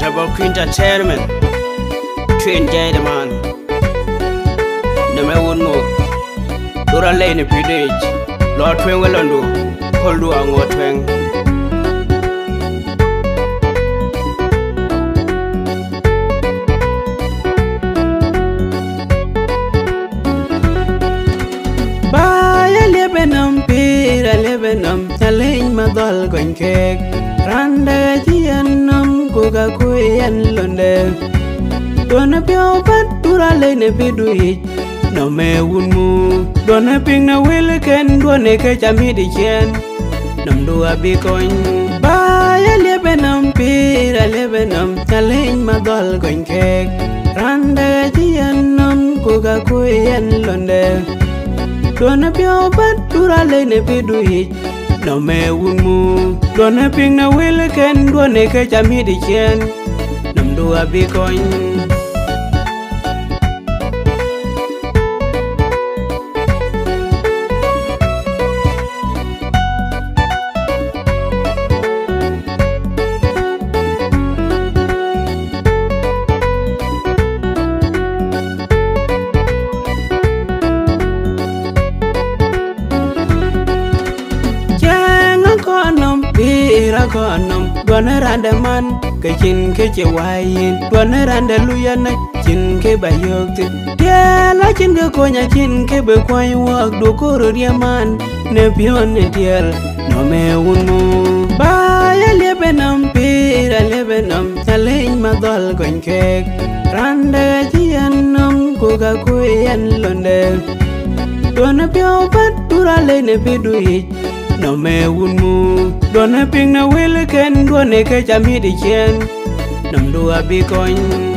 Double Entertainment Train Jay the man Name won mo Dora Lane Pidage Lord Tweng Welando Holdu Ango Tweng Baya lebenam pira lebenam Challenge madal going cake Randa jianam kuga kuyan londe Dona pio pat dura lene pidui No me unmu Dona ping na will ken dona ke chami di chen Nam dua bikoin Baya lebenam pira lebenam Challenge madal going cake Randa jianam kuga kuyan londe Dona pio pat dura lene pidui No me unmu Dona ping na will ken dona ke chami di chen Nam dua bikoin Pira konam Dwana randa man Kachin keche wayin Dwana randa luyana Chin ke bayokti Tiala chin ke konya Chin ke bekwany wak Dukuru diaman Nepion ne tiel No me unmu Baya lebenam Pira lebenam Challenge madol kony kek Randa jianam Kuga kuyan londe Dwana pio pat Dura lene pidui No me unmu Dona ping na will ken dona ke chami di chen Nam dua bikoin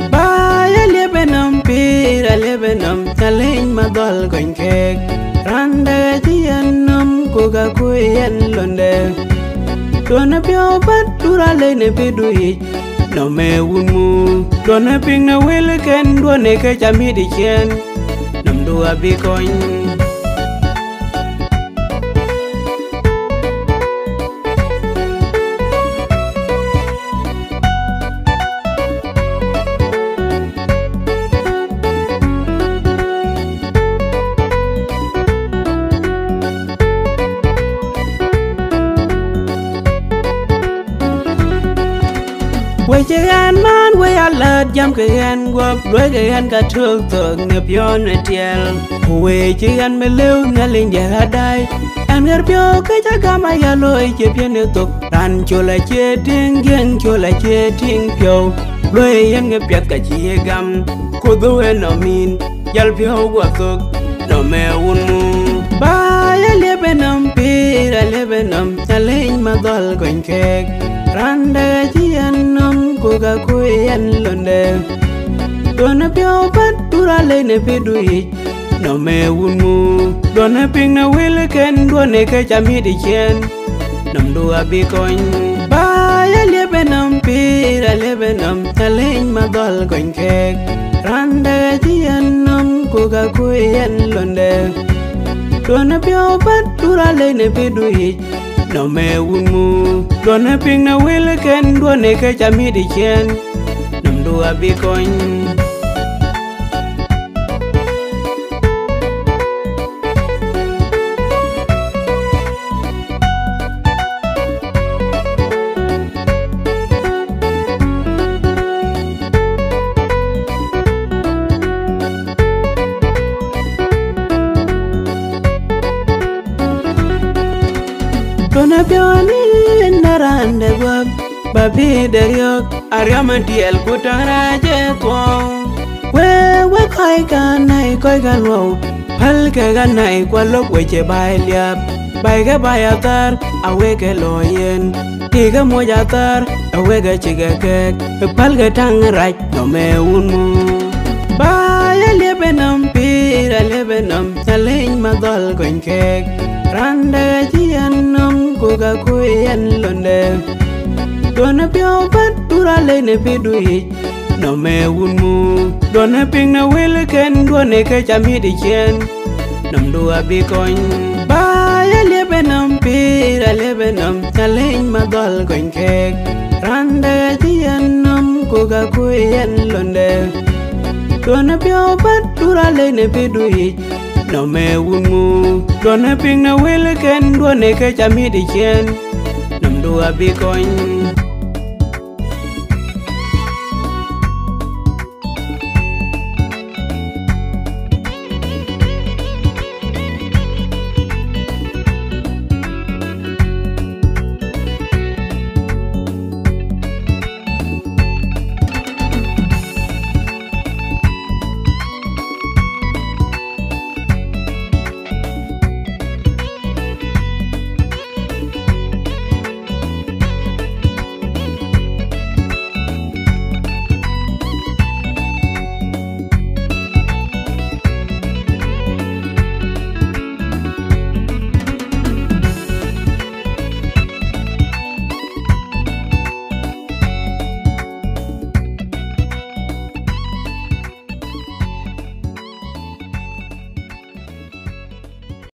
Baya lebenam pira lebenam Challenge madol kony kek Randa jianam kuga kuyan londe Dona pio pat dura lene pidui No me unmu Dona ping na will ken dona ke chami di chen Nam dua bikoin Quay chơi ăn man quay ăn lợt dám cái ăn guap đuổi cái ăn cả thương tượng ngập yon ở tiel quay chơi ăn mê lưu nghe lên giờ đây ăn ngập yo cái chắc cam ai ya lôi chơi pian nước tục tan cho lại chơi tiếng giang cho lại chơi tiếng piao đuổi ăn ngập piat cả chia gam cô đuổi ăn ở min yal piao qua tục no me unmu Baya lebenam pira lebenam Challenge madal kony kek Randa jianam kuga kuyan londe Dona pio pat dura lene pidui No me unmu Dona ping na will ken dona ke chami di chen Nam dua bikoin Baya lebenam pira lebenam Challenge madal kony kek Randa jianam kuga kuyan londe Dona pio pat dura lene pidui No me unmu Dona ping na will ken dona ke chami di chen Nam dua bikoin Dona pioni narande guap Babi deriok Ariama diel kutara jetwong We koi kanai koi kanwau Pal ke kanai kwa lok weche bai liap Bai ke bai atar awe ke loyen Tiga moja atar awe ke chige kek Pal ke tang rach no me unmu Baya lebenam pira lebenam Challenge madol kony kek Randa jianam kuga kuyan londe Dona pio pat dura lene pidui No me unmu Dona ping na will ken dona ke chami di chen Nam dua bikoin Baya lebenam pira lebenam Challenge madal kony kek Randa jianam ko ga ko yen londe dona pio bat dura le ne pedui no me wunmu dona ping na wel ken dona ke chami di chen nam dua bi koin